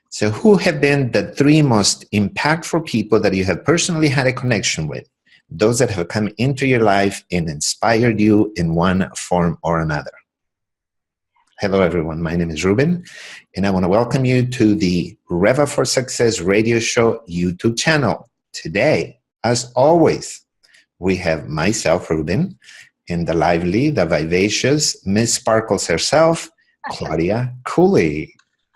So who have been the three most impactful people that you have personally had a connection with? Those that have come into your life and inspired you in one form or another. Hello, everyone. My name is Ruben, and I want to welcome you to the Rev Up for Success radio show YouTube channel. Today, as always, we have myself, Ruben, and the lively, the vivacious Miss Sparkles herself, Claudia Cooley.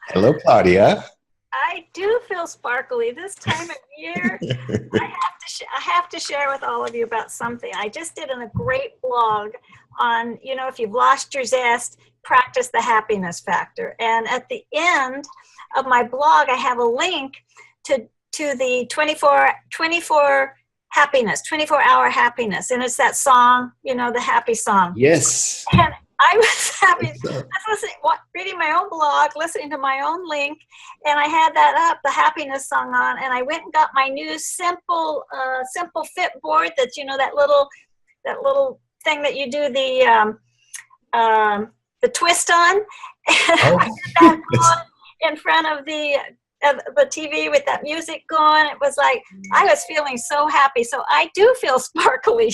Hello, Claudia. I do feel sparkly this time of year. I have to share with all of you about something. I just did a great blog on, if you've lost your zest, practice the happiness factor. And at the end of my blog, I have a link to the 24-hour happiness. And it's that song, the happy song. Yes. And I was reading my own blog, listening to my own link, and I had that up, the happiness song on, and I went and got my new simple fit board. That's that little thing that you do the twist on. And I did that on in front of the TV with that music going. It was like I was feeling so happy. So I do feel sparkly.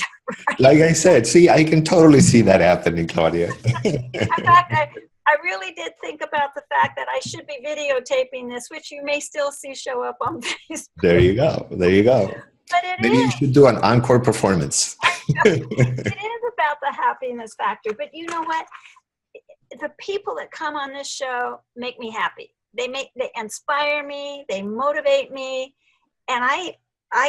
Right? Like I said, see, I can totally see that happening, Claudia. In fact, I really did think about the fact that I should be videotaping this, which you may still see show up on Facebook. There you go. But Maybe you should do an encore performance. It is about the happiness factor. But you know what? The people that come on this show make me happy. They inspire me, they motivate me, and I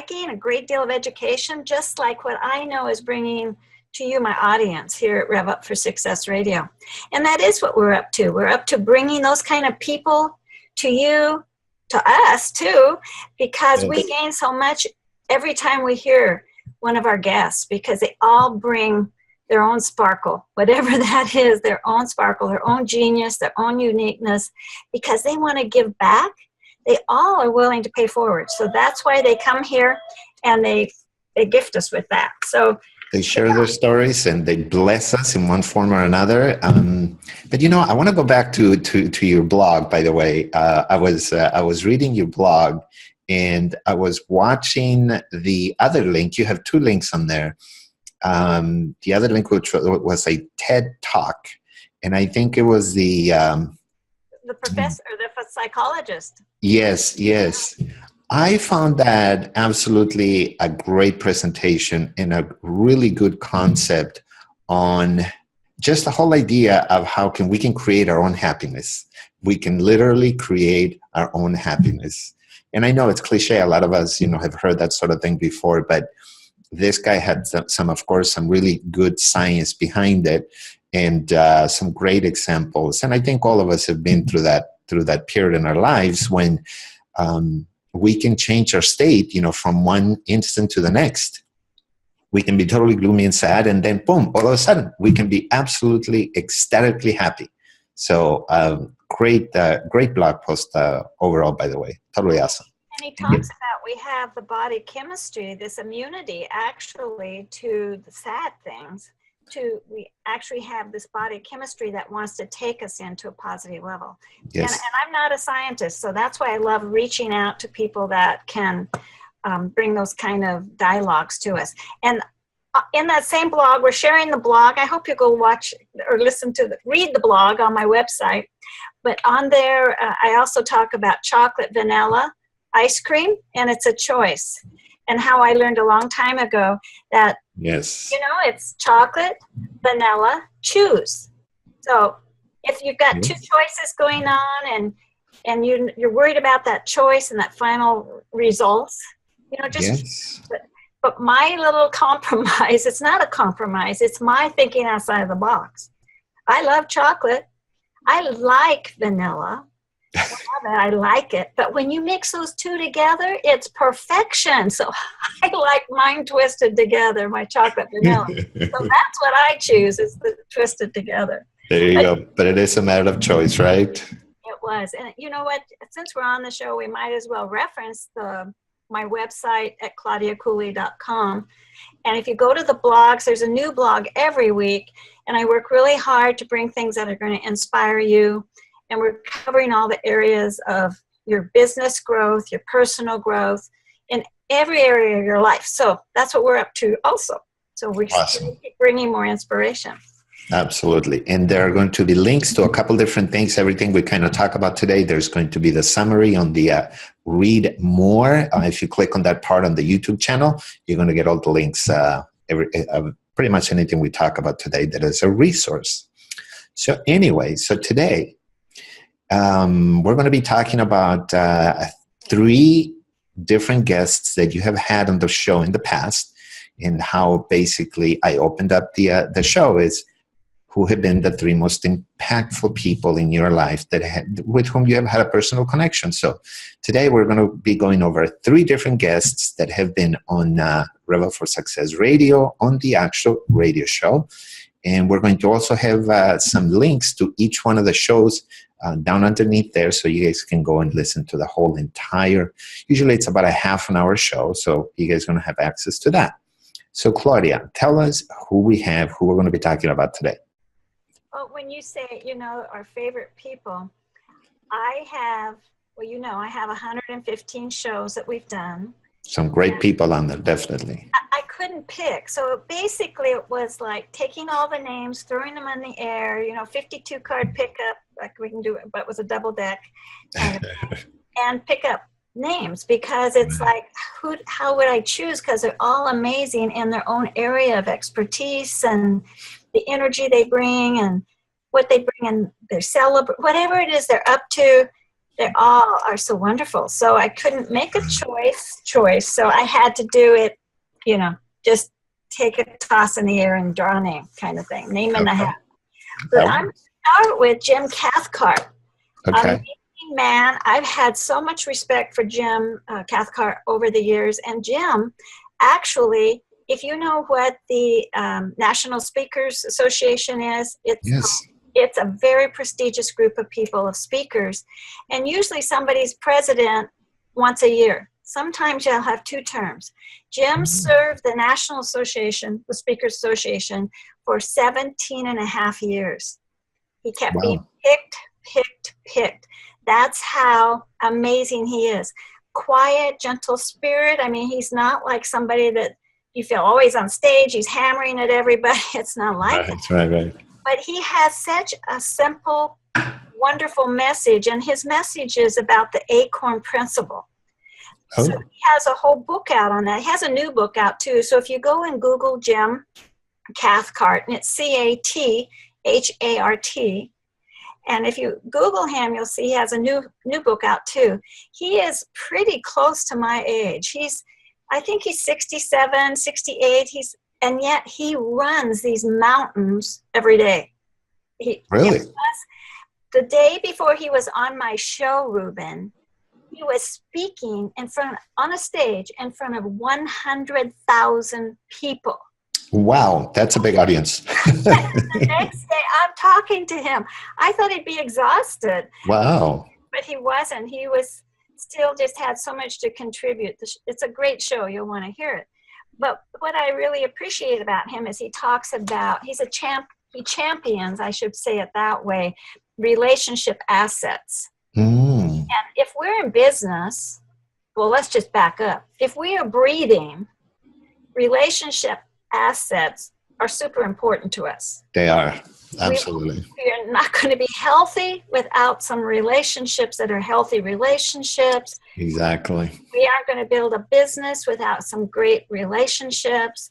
gain a great deal of education, just like what I know is bringing to you, my audience, here at Rev Up for Success Radio. And that is what we're up to. We're up to bringing those kind of people to you, to us too, because we gain so much every time we hear one of our guests, because they all bring their own sparkle, whatever that is, their own sparkle, their own genius, their own uniqueness, because they want to give back. They all are willing to pay forward. So that's why they come here and they gift us with that. So they share their stories and they bless us in one form or another. But I want to go back to your blog, by the way. I was reading your blog and I was watching the other link. You have two links on there. The other link which was a TED Talk, and I think it was the professor, the psychologist. Yes. I found that absolutely a great presentation and a really good concept on just the whole idea of how we can create our own happiness. We can literally create our own happiness. And I know it's cliche. A lot of us, have heard that sort of thing before, but this guy had some really good science behind it, and some great examples. And I think all of us have been through that period in our lives when we can change our state, from one instant to the next. We can be totally gloomy and sad, and then boom, all of a sudden, we can be absolutely ecstatically happy. So great blog post overall, by the way. Totally awesome. And he talks about we have the body chemistry, this immunity actually to the sad things. We actually have this body chemistry that wants to take us into a positive level. Yes. And I'm not a scientist, so that's why I love reaching out to people that can bring those kind of dialogues to us. And in that same blog, we're sharing the blog. I hope you go watch or read the blog on my website. But on there, I also talk about chocolate vanilla ice cream, and it's a choice. And how I learned a long time ago that, yes, it's chocolate, vanilla, choose. So if you've got two choices going on and you're worried about that choice and that final results, but my little compromise, it's not a compromise, it's my thinking outside of the box. I love chocolate. I like vanilla. I like it, but when you mix those two together, it's perfection. So I like mine twisted together, my chocolate vanilla. So that's what I choose, is the twisted together. There you go. But it is a matter of choice, right? It was. And you know what? Since we're on the show, we might as well reference my website at claudiacooley.com. And if you go to the blogs, there's a new blog every week. And I work really hard to bring things that are going to inspire you. And we're covering all the areas of your business growth, your personal growth in every area of your life. So that's what we're up to also. So we're Awesome. bringing more inspiration. Absolutely. And there are going to be links to a couple different things, everything we kind of talk about today. There's going to be the summary on the read more. If you click on that part on the YouTube channel, you're going to get all the links, pretty much anything we talk about today that is a resource. So anyway, so today we're going to be talking about 3 different guests that you have had on the show in the past, and how basically I opened up the show is who have been the 3 most impactful people in your life with whom you have had a personal connection. So today we're going to be going over 3 different guests that have been on Rebel for Success Radio, on the actual radio show. And we're going to also have some links to each one of the shows down underneath there, so you guys can go and listen to the whole entire, usually it's about a half an hour show, so you guys are going to have access to that. So Claudia, tell us who we're going to be talking about today. Well, when you say, our favorite people, I have 115 shows that we've done. Some great people on there, definitely. I couldn't pick. So basically it was like taking all the names, throwing them in the air, 52 card pickup, like we can do it, but it was a double deck, and pick up names, because it's like, how would I choose? Because they're all amazing in their own area of expertise, and the energy they bring and what they bring in their whatever it is they're up to, they all are so wonderful. So I couldn't make a choice. So I had to do it, just take a toss in the air and draw a name kind of thing. Name in the hat. But I'm going to start with Jim Cathcart. Okay. Amazing man. I've had so much respect for Jim Cathcart over the years. And Jim, actually, if you know what the National Speakers Association is, it's a very prestigious group of people, of speakers. And usually somebody's president once a year. Sometimes you'll have 2 terms. Jim served the National Association, the Speakers Association, for 17 and a half years. He kept being picked. That's how amazing he is. Quiet, gentle spirit. I mean, he's not like somebody that you feel always on stage. He's hammering at everybody. It's not like that. That's right. But he has such a simple, wonderful message. And his message is about the ACORN principle. So he has a whole book out on that. He has a new book out too. So if you go and Google Jim Cathcart, and it's Cathhart, and if you Google him, you'll see he has a new book out too. He is pretty close to my age. I think he's 67, 68. And yet he runs these mountains every day. Really? The day before he was on my show, Ruben, he was speaking on a stage in front of 100,000 people. Wow, that's a big audience. The next day, I'm talking to him. I thought he'd be exhausted. Wow. But he wasn't. He was still just had so much to contribute. It's a great show. You'll want to hear it. But what I really appreciate about him is he talks about, he champions, I should say it that way, relationship assets. And if we're in business, well, let's just back up. If we are breathing, relationship assets are super important to us. They are. Absolutely. We're not going to be healthy without some relationships that are healthy relationships. Exactly. We aren't going to build a business without some great relationships.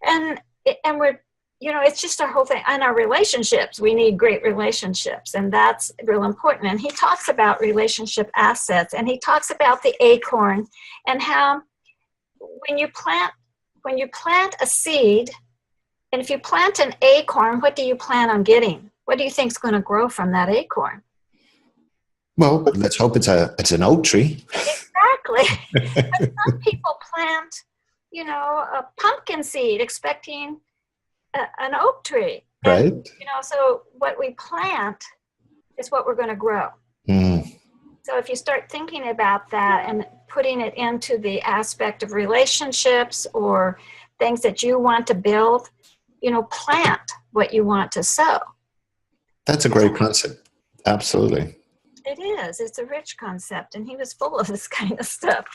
And we're, it's just our whole thing. And our relationships, we need great relationships. And that's real important. And he talks about relationship assets, and he talks about the ACORN, and how when you plant a seed, and if you plant an acorn, what do you plan on getting? What do you think is going to grow from that acorn? Well, let's hope it's an oak tree. Exactly. But some people plant, a pumpkin seed expecting an oak tree. Right. And, so what we plant is what we're going to grow. So if you start thinking about that and putting it into the aspect of relationships or things that you want to build, plant what you want to sow. That's a great concept. Absolutely. It is. It's a rich concept, and he was full of this kind of stuff.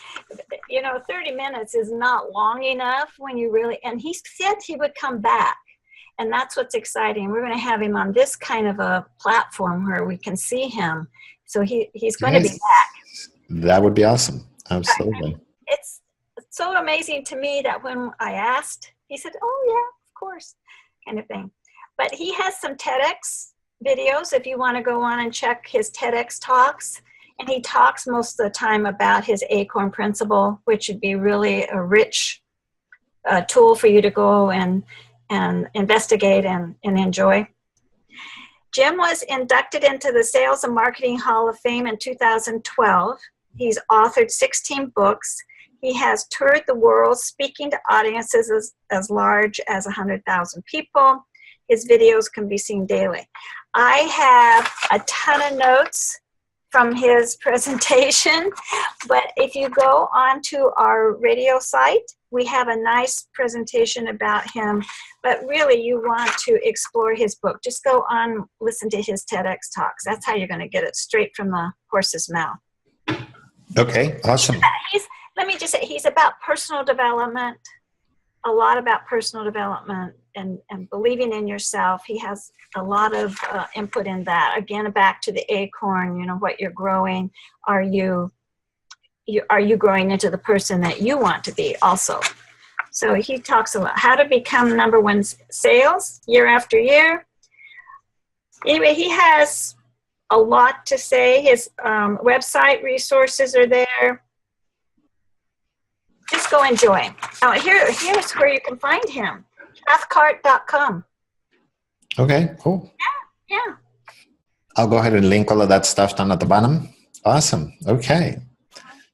30 minutes is not long enough when you really, and he said he would come back. And that's what's exciting. We're going to have him on this kind of a platform where we can see him. So he's going to be back. That would be awesome. Absolutely. It's so amazing to me that when I asked, he said, oh, yeah, of course, kind of thing. But he has some TEDx videos if you want to go on and check his TEDx talks. And he talks most of the time about his ACORN principle, which would be really a rich tool for you to go and investigate and enjoy. Jim was inducted into the Sales and Marketing Hall of Fame in 2012. He's authored 16 books. He has toured the world speaking to audiences as large as 100,000 people. His videos can be seen daily. I have a ton of notes from his presentation, but if you go onto our radio site, we have a nice presentation about him, but really you want to explore his book. Just go on, listen to his TEDx talks. That's how you're going to get it straight from the horse's mouth. Okay, awesome. Let me just say, he's about personal development, a lot about personal development and believing in yourself. He has a lot of input in that. Again, back to the ACORN, what you're growing. Are you growing into the person that you want to be also? So he talks a lot. How to become number one sales year after year. Anyway, he has a lot to say. His website resources are there. Just go enjoy him. Here's where you can find him. Cathcart.com. Okay, cool. Yeah. I'll go ahead and link all of that stuff down at the bottom. Awesome. Okay.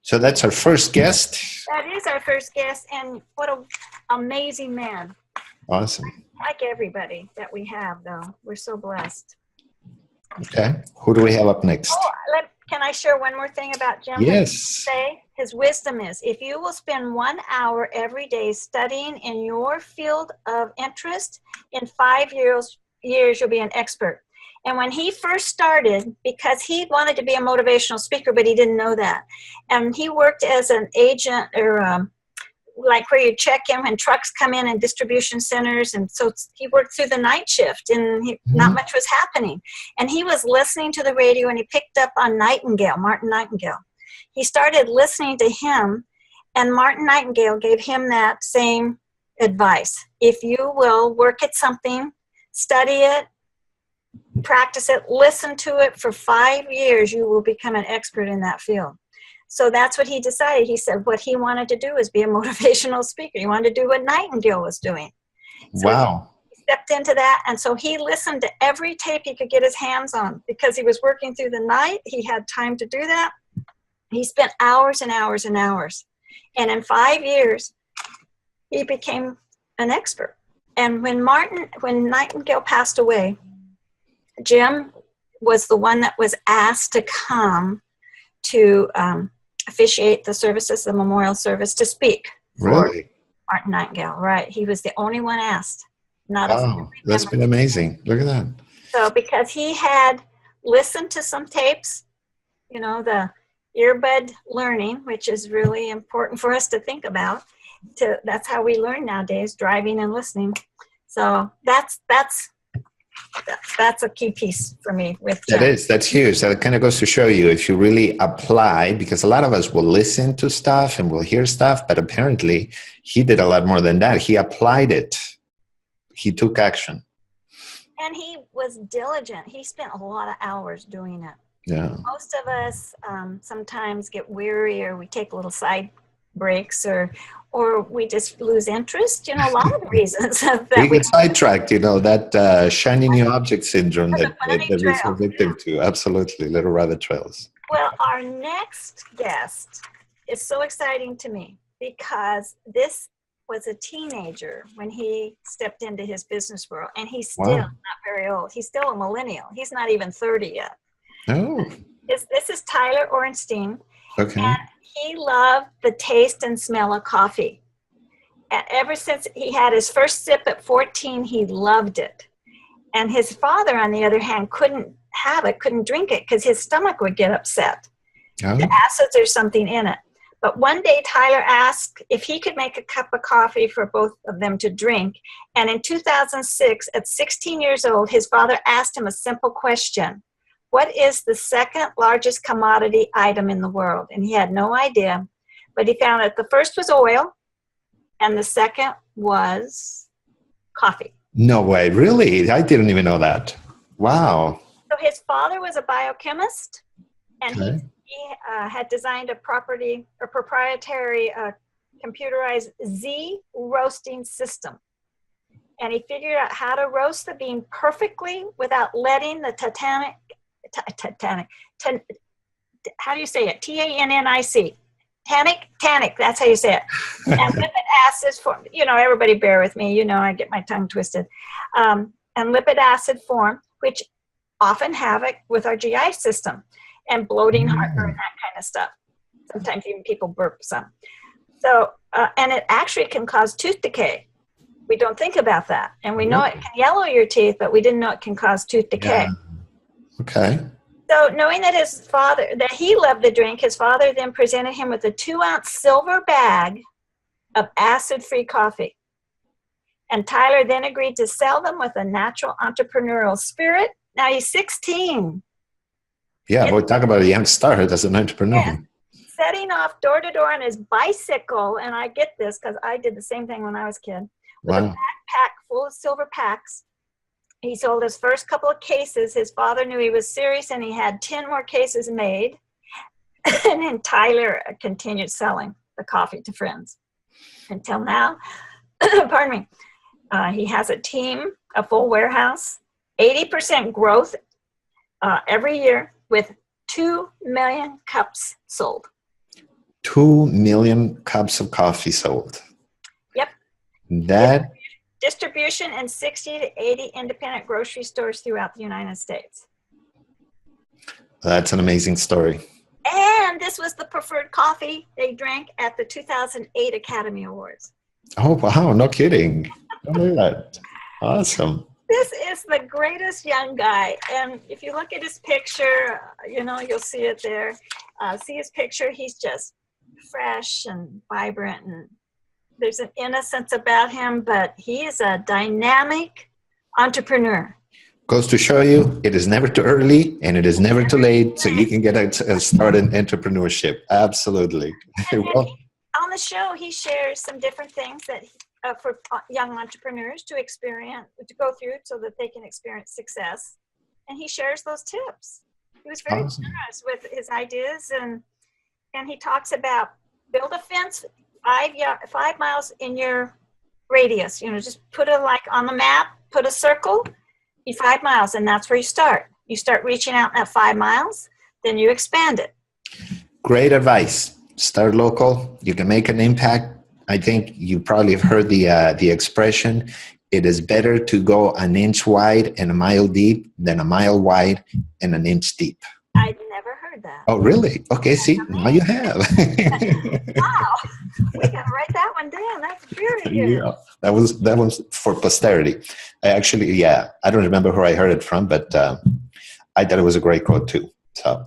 So that's our first guest. That is our first guest, and what an amazing man. Awesome. Like everybody that we have, though. We're so blessed. Okay. Who do we have up next? Can I share one more thing about Jim? Yes. His wisdom is, if you will spend 1 hour every day studying in your field of interest, in 5 years you'll be an expert. And when he first started, because he wanted to be a motivational speaker, but he didn't know that. And he worked as an agent or like where you check in when trucks come in distribution centers. And so he worked through the night shift and not much was happening. And he was listening to the radio and he picked up on Martin Nightingale. He started listening to him, and Martin Nightingale gave him that same advice. If you will work at something, study it, practice it, listen to it for 5 years, you will become an expert in that field. So that's what he decided. He said what he wanted to do is be a motivational speaker. He wanted to do what Nightingale was doing. So wow. He stepped into that, and so he listened to every tape he could get his hands on. Because he was working through the night, he had time to do that. He spent hours and hours and hours. And in 5 years, he became an expert. And when Nightingale passed away, Jim was the one that was asked to come to officiate the services, the memorial service, to speak. Really? Martin Nightingale, right. He was the only one asked. Wow, that's been amazing. Look at that. So because he had listened to some tapes, the earbud learning, which is really important for us to think about. That's how we learn nowadays, driving and listening. So that's a key piece for me. That's huge. That kind of goes to show you if you really apply, because a lot of us will listen to stuff and we'll hear stuff, but apparently he did a lot more than that. He applied it. He took action. And he was diligent. He spent a lot of hours doing it. Yeah. Most of us sometimes get weary, or we take little side breaks, or we just lose interest. A lot of the reasons that we get sidetracked. That shiny new object syndrome that we're so victim to. Absolutely, little rabbit trails. Well, our next guest is so exciting to me because this was a teenager when he stepped into his business world, and he's still not very old. He's still a millennial. He's not even 30 yet. Oh. This is Tyler Ornstein. Okay. And he loved the taste and smell of coffee. And ever since he had his first sip at 14, he loved it. And his father, on the other hand, couldn't have it, couldn't drink it because his stomach would get upset. Oh, The acids or something in it. But one day Tyler asked if he could make a cup of coffee for both of them to drink. And in 2006, at 16 years old, his father asked him a simple question. What is the second largest commodity item in the world? And he had no idea. But he found that the first was oil and the second was coffee. no way. Really? I didn't even know that. Wow. So his father was a biochemist, and Okay. he had designed a proprietary computerized Z roasting system. And he figured out how to roast the bean perfectly without letting the how do you say it? Tannic. Tannic, that's how you say it. And lipid acids form, everybody bear with me, I get my tongue twisted. And lipid acid form, which often havoc with our GI system and bloating, heartburn, that kind of stuff. Sometimes even people burp some. So, and it actually can cause tooth decay. We don't think about that. And we know it can yellow your teeth, but we didn't know it can cause tooth decay. Yeah. Okay. So knowing that he loved the drink, his father then presented him with a 2-ounce silver bag of acid-free coffee. And Tyler then agreed to sell them with a natural entrepreneurial spirit. Now he's 16. Yeah, we'll talk about a young star as an entrepreneur. Yeah. Setting off door to door on his bicycle, and I get this because I did the same thing when I was a kid, with a Wow. backpack full of silver packs. He sold his first couple of cases. His father knew he was serious, and he had 10 more cases made. And then Tyler continued selling the coffee to friends until now. Pardon me. He has a team, a full warehouse, 80% growth every year with 2 million cups sold. 2 million cups of coffee sold. Yep. That, Distribution in 60 to 80 independent grocery stores throughout the United States. that's an amazing story. And this was the preferred coffee they drank at the 2008 Academy Awards. Oh, wow. No kidding. Oh, look at that. Awesome. This is the greatest young guy. And if you look at his picture, you'll see it there. See his picture. He's just fresh and vibrant, and there's an innocence about him, but he is a dynamic entrepreneur. Goes to show you, it is never too early and it is never too late, so you can get a start in entrepreneurship. Absolutely. And Well, on the show, he shares some different things that for young entrepreneurs to go through so that they can experience success. And he shares those tips. He was very Awesome. generous with his ideas, and he talks about build a fence 5 miles in your radius. Just put it like on the map, put a circle, 5 miles, and that's where you start. You start reaching out that 5 miles, then you expand it. great advice. Start local. You can make an impact. I think you probably have heard the expression, it is better to go an inch wide and a mile deep than a mile wide and an inch deep. I'd never heard that. Oh, really? Okay, see, now you have. Wow. We got to write that one down. That's very good. Yeah, that was for posterity. I don't remember who I heard it from, but I thought it was a great quote too. So,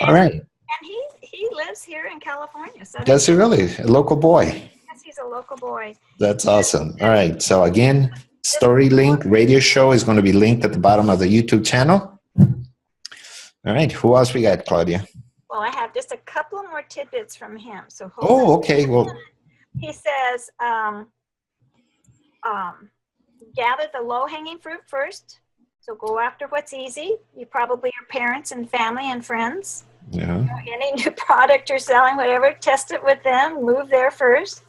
all right. And he lives here in California. So Does he really? A local boy. yes, he's a local boy. That's awesome. All right. So again, Story Link radio show is going to be linked at the bottom of the YouTube channel. All right. Who else we got, Claudia? Well, I have just a couple more tidbits from him. So hold Oh, on. okay. Well, He says, gather the low-hanging fruit first. So go after what's easy. You probably your parents and family and friends. yeah. Any new product you're selling, whatever, test it with them. Move there first.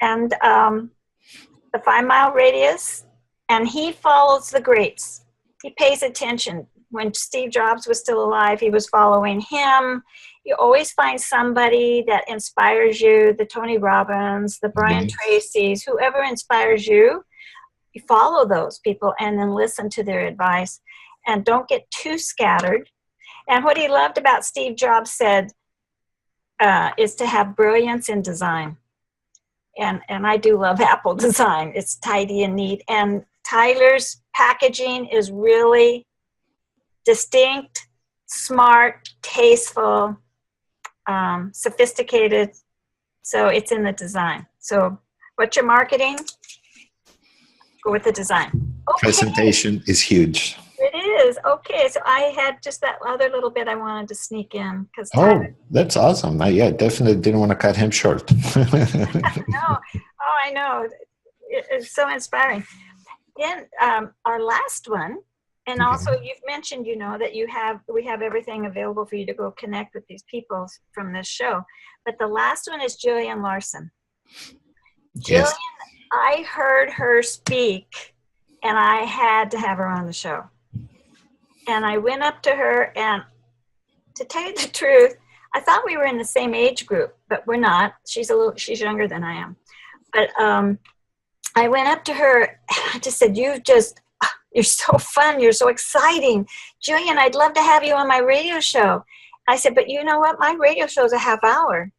And the 5 mile radius. And he follows the greats. He pays attention. When Steve Jobs was still alive, he was following him. You always find somebody that inspires you, the Tony Robbins, the Brian Yes. Tracy's, whoever inspires you, you follow those people and then listen to their advice and don't get too scattered. And what he loved about Steve Jobs said is to have brilliance in design. And I do love Apple design. It's tidy and neat. And Tyler's packaging is really distinct, smart, tasteful, sophisticated. So it's in the design. So what's your marketing? Go with the design. Okay. Presentation is huge. It is. Okay. So I had just that other little bit I wanted to sneak in because Oh, that's awesome. Yeah, definitely didn't want to cut him short. no. Oh, I know. It's so inspiring. Then our last one, and also you've mentioned, that we have everything available for you to go connect with these people from this show. But the last one is Jillian Larson. Yes. Jillian, I heard her speak, and I had to have her on the show. And I went up to her, and to tell you the truth, I thought we were in the same age group, but we're not. She's younger than I am. But I went up to her, and I just said, you're so fun. You're so exciting. Jillian, I'd love to have you on my radio show. I said, but you know what? My radio show is a half hour.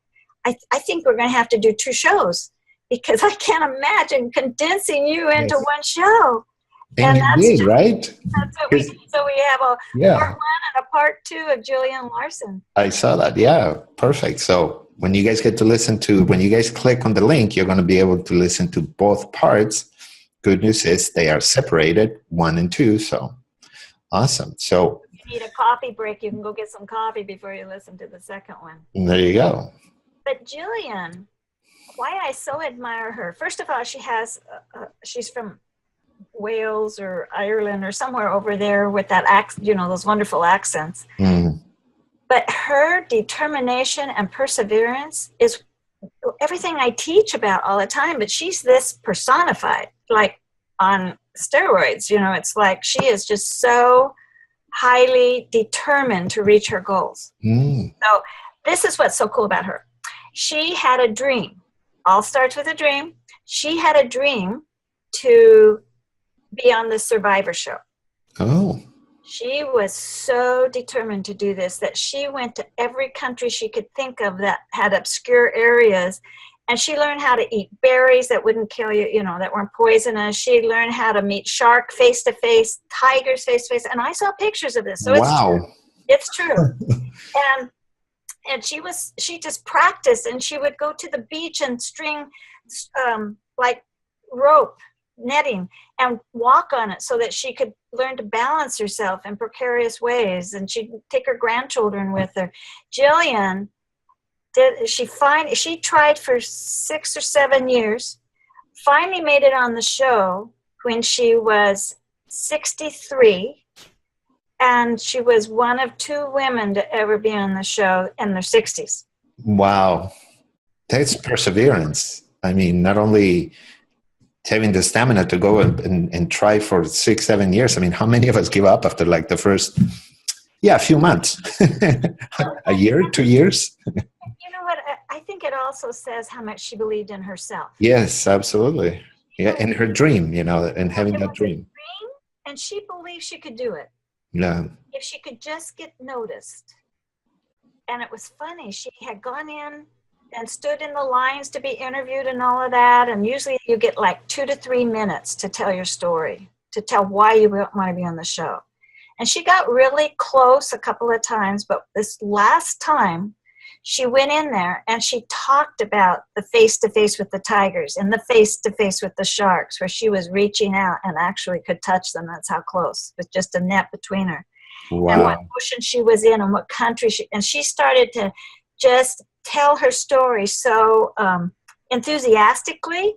I think we're going to have to do 2 shows because I can't imagine condensing you into one show. And you did, right? That's what we did. So we have a part 1 and a part 2 of Jillian Larson. I saw that. Yeah, perfect. So when you guys click on the link, you're going to be able to listen to both parts. Good news is they are separated, 1 and 2. So awesome. So if you need a coffee break, you can go get some coffee before you listen to the second one. There you go. But Jillian, why I so admire her. First of all, she's from Wales or Ireland or somewhere over there with that accent, those wonderful accents. Mm. But her determination and perseverance is everything I teach about all the time, but she's this personified, like on steroids. It's like she is just so highly determined to reach her goals. Mm. So this is what's so cool about her. She had a dream. All starts with a dream. She had a dream to be on the Survivor show. Oh. She was so determined to do this that she went to every country she could think of that had obscure areas, and she learned how to eat berries that wouldn't kill you, that weren't poisonous. She learned how to meet shark face to face, tigers face to face, and I saw pictures of this. So wow. It's true. And she just practiced, and she would go to the beach and string like rope netting and walk on it so that she could learn to balance herself in precarious ways, and she'd take her grandchildren with her. Jillian she tried for 6 or 7 years, finally made it on the show when she was 63, and she was one of 2 women to ever be on the show in their 60s. Wow. That's perseverance. I mean, not only having the stamina to go and try for 6, 7 years. I mean, how many of us give up after like the first, a few months, a year, 2 years? You know what? I think it also says how much she believed in herself. Yes, absolutely. Yeah, and her dream, and having that dream. And she believed she could do it. Yeah. If she could just get noticed. And it was funny. She had gone in and stood in the lines to be interviewed and all of that. And usually you get like 2 to 3 minutes to tell your story, to tell why you want to be on the show. And she got really close a couple of times, but this last time she went in there and she talked about the face-to-face with the tigers and the face-to-face with the sharks, where she was reaching out and actually could touch them. That's how close, with just a net between her. Wow. And what ocean she was in and what country and she started to just tell her story so enthusiastically,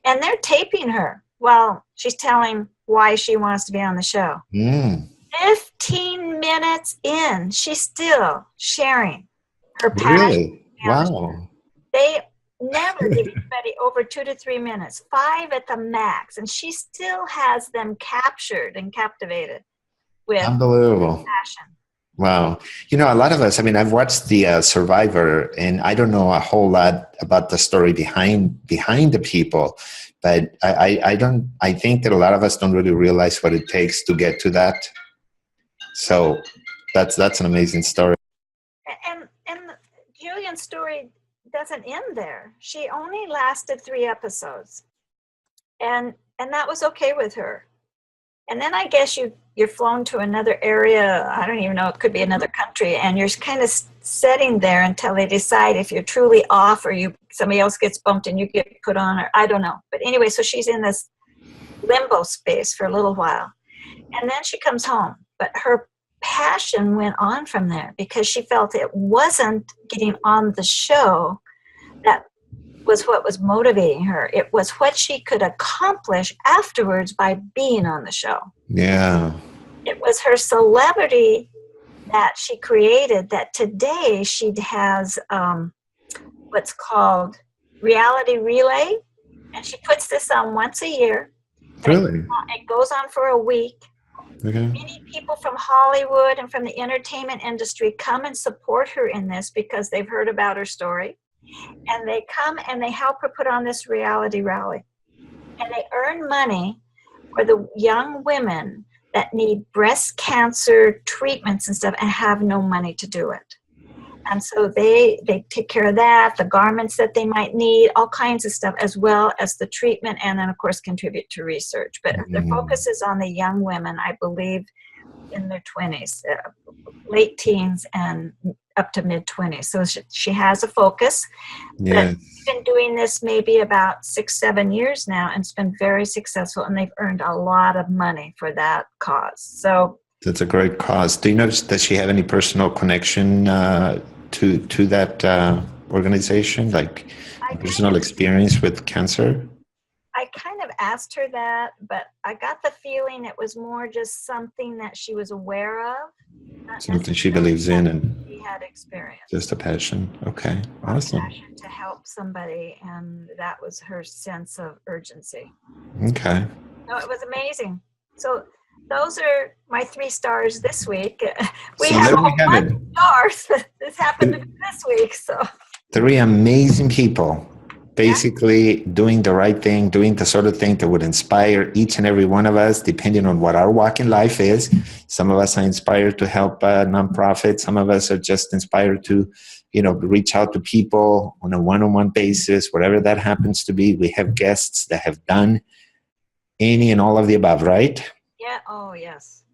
and they're taping her while she's telling why she wants to be on the show. 15 minutes in, she's still sharing her passion. Really? Wow. They never give anybody over 2 to 3 minutes, 5 at the max, and she still has them captured and captivated with unbelievable passion. Wow. A lot of us, I've watched the Survivor, and I don't know a whole lot about the story behind the people, but I think that a lot of us don't really realize what it takes to get to that. So that's an amazing story. And Jillian's story doesn't end there. She only lasted 3 episodes. And that was okay with her. And then I guess you you're flown to another area. I don't even know, it could be another country, and you're kind of sitting there until they decide if you're truly off or somebody else gets bumped and you get put on, or I don't know. But anyway, so she's in this limbo space for a little while, and then she comes home. But her passion went on from there because she felt it wasn't getting on the show that was what was motivating her. It was what she could accomplish afterwards by being on the show. Yeah. It was her celebrity that she created that today she has what's called Reality Relay, and she puts this on once a year. Really? It goes on for a week. Okay. Many people from Hollywood and from the entertainment industry come and support her in this because they've heard about her story. And they come and they help her put on this reality rally. And they earn money for the young women that need breast cancer treatments and stuff and have no money to do it. And so they take care of that, the garments that they might need, all kinds of stuff, as well as the treatment, and then, of course, contribute to research. But their focus is on the young women, I believe, in their 20s, late teens and up to mid-20s. So she has a focus. Yeah. But she's been doing this maybe about 6-7 years now, and it's been very successful, and they've earned a lot of money for that cause. So that's a great cause. Do you notice, does she have any personal connection to that organization, like personal experience with cancer? I kind of asked her that, but I got the feeling it was more just something that she was aware of. Something she believes in and she had experience. Just a passion. Okay, awesome. Passion to help somebody, and that was her sense of urgency. Okay. No, it was amazing. So those are my 3 stars this week. We So have there we have one it. star. This happened to be this week. So 3 amazing people basically doing the right thing, doing the sort of thing that would inspire each and every one of us, depending on what our walk in life is. Some of us are inspired to help nonprofits. Some of us are just inspired to, reach out to people on a one-on-one basis, whatever that happens to be. We have guests that have done any and all of the above, right? yeah. Oh, yes.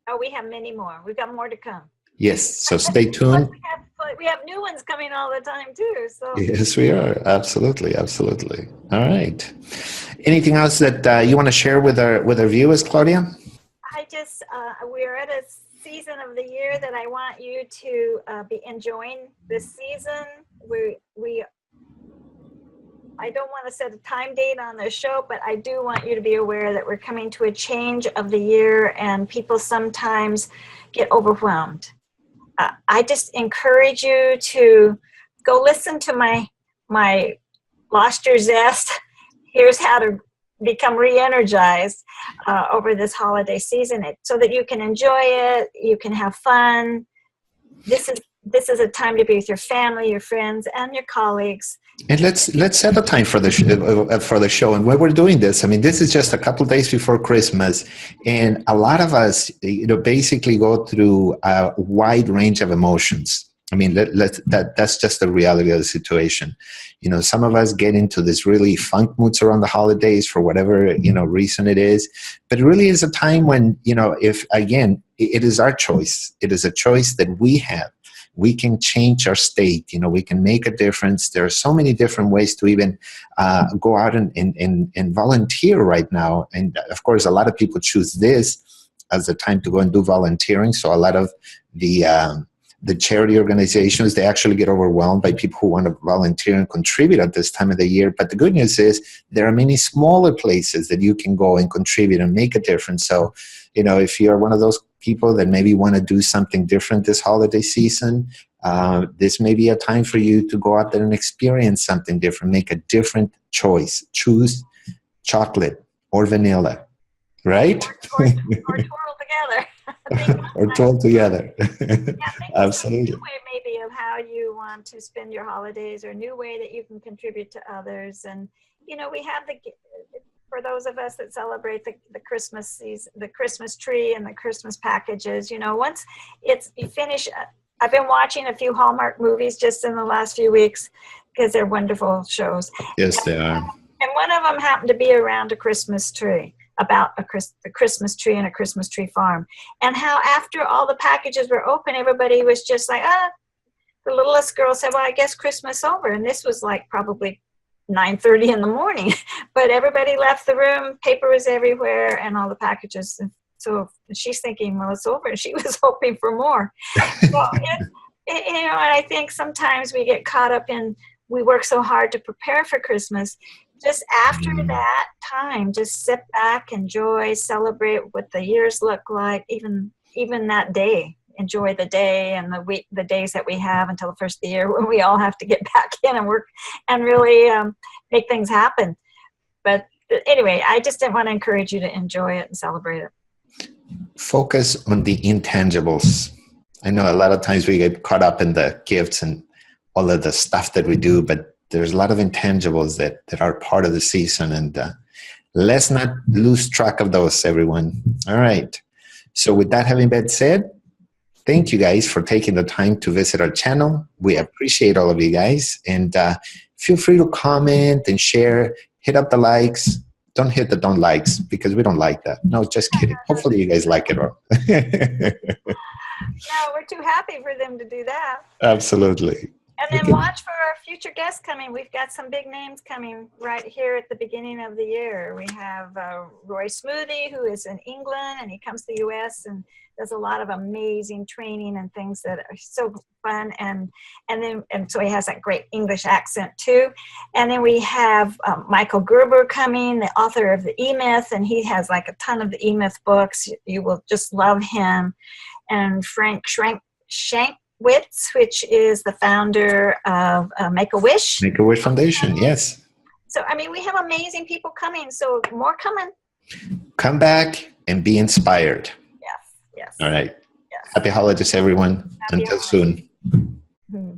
Oh, we have many more. We've got more to come. Yes. So stay tuned. We have new ones coming all the time too. So Yes, we are. Absolutely. Absolutely. All right. Anything else that you want to share with our viewers, Claudia? I just, we're at a season of the year that I want you to be enjoying this season. I don't want to set a time date on the show, but I do want you to be aware that we're coming to a change of the year, and people sometimes get overwhelmed. I just encourage you to go listen to my Lost Your Zest. Here's how to become re-energized over this holiday season, so that you can enjoy it, you can have fun. This is a time to be with your family, your friends, and your colleagues. And let's set a time for the show. And when we're doing this, I mean, this is just a couple of days before Christmas, and a lot of us, basically go through a wide range of emotions. I mean, that's just the reality of the situation. Some of us get into this really funk moods around the holidays for whatever reason it is, but it really is a time when if again, it is our choice. It is a choice that we have. We can change our state. We can make a difference. There are so many different ways to even go out and volunteer right now. And of course, a lot of people choose this as the time to go and do volunteering. So a lot of the charity organizations, they actually get overwhelmed by people who want to volunteer and contribute at this time of the year. But the good news is there are many smaller places that you can go and contribute and make a difference. So, if you're one of those people that maybe want to do something different this holiday season, this may be a time for you to go out there and experience something different, make a different choice. Choose chocolate or vanilla, right? Or twirl together. Or twirl together. Yeah, Absolutely. a new way maybe of how you want to spend your holidays, or a new way that you can contribute to others. And we have for those of us that celebrate the Christmas season, the Christmas tree and the Christmas packages, once you finish, I've been watching a few Hallmark movies just in the last few weeks because they're wonderful shows. Yes, they are. And one of them happened to be around a Christmas tree. about the Christmas tree and a Christmas tree farm, and how after all the packages were open, everybody was just like, the littlest girl said, well, I guess Christmas over. And this was like probably 9:30 in the morning, but everybody left the room, paper was everywhere, and all the packages. And so she's thinking, well, it's over. And she was hoping for more. So, and I think sometimes we get caught up in, we work so hard to prepare for Christmas. Just after that time, just sit back, enjoy, celebrate what the years look like, even that day. Enjoy the day and the week, the days that we have until the first of the year when we all have to get back in and work and really make things happen. But anyway, I just didn't want to encourage you to enjoy it and celebrate it. Focus on the intangibles. I know a lot of times we get caught up in the gifts and all of the stuff that we do, but there's a lot of intangibles that are part of the season, and let's not lose track of those, everyone. All right. So with that having been said, thank you guys for taking the time to visit our channel. We appreciate all of you guys, and feel free to comment and share. Hit up the likes. Don't hit the don't likes because we don't like that. No, just kidding. Hopefully you guys like it all. No, we're too happy for them to do that. Absolutely. And then watch for our future guests coming. We've got some big names coming right here at the beginning of the year. We have Roy Smoothie, who is in England, and he comes to the U.S. and does a lot of amazing training and things that are so fun. And so he has that great English accent too. And then we have Michael Gerber coming, the author of the E-Myth, and he has like a ton of the E-Myth books. You will just love him. And Frank Shankwitz, which is the founder of Make-A-Wish. Make-A-Wish Foundation, yes. So, I mean, we have amazing people coming, so more coming. Come back and be inspired. Yes. All right. Yes. Happy holidays, everyone. Happy Until holidays. soon. Mm-hmm.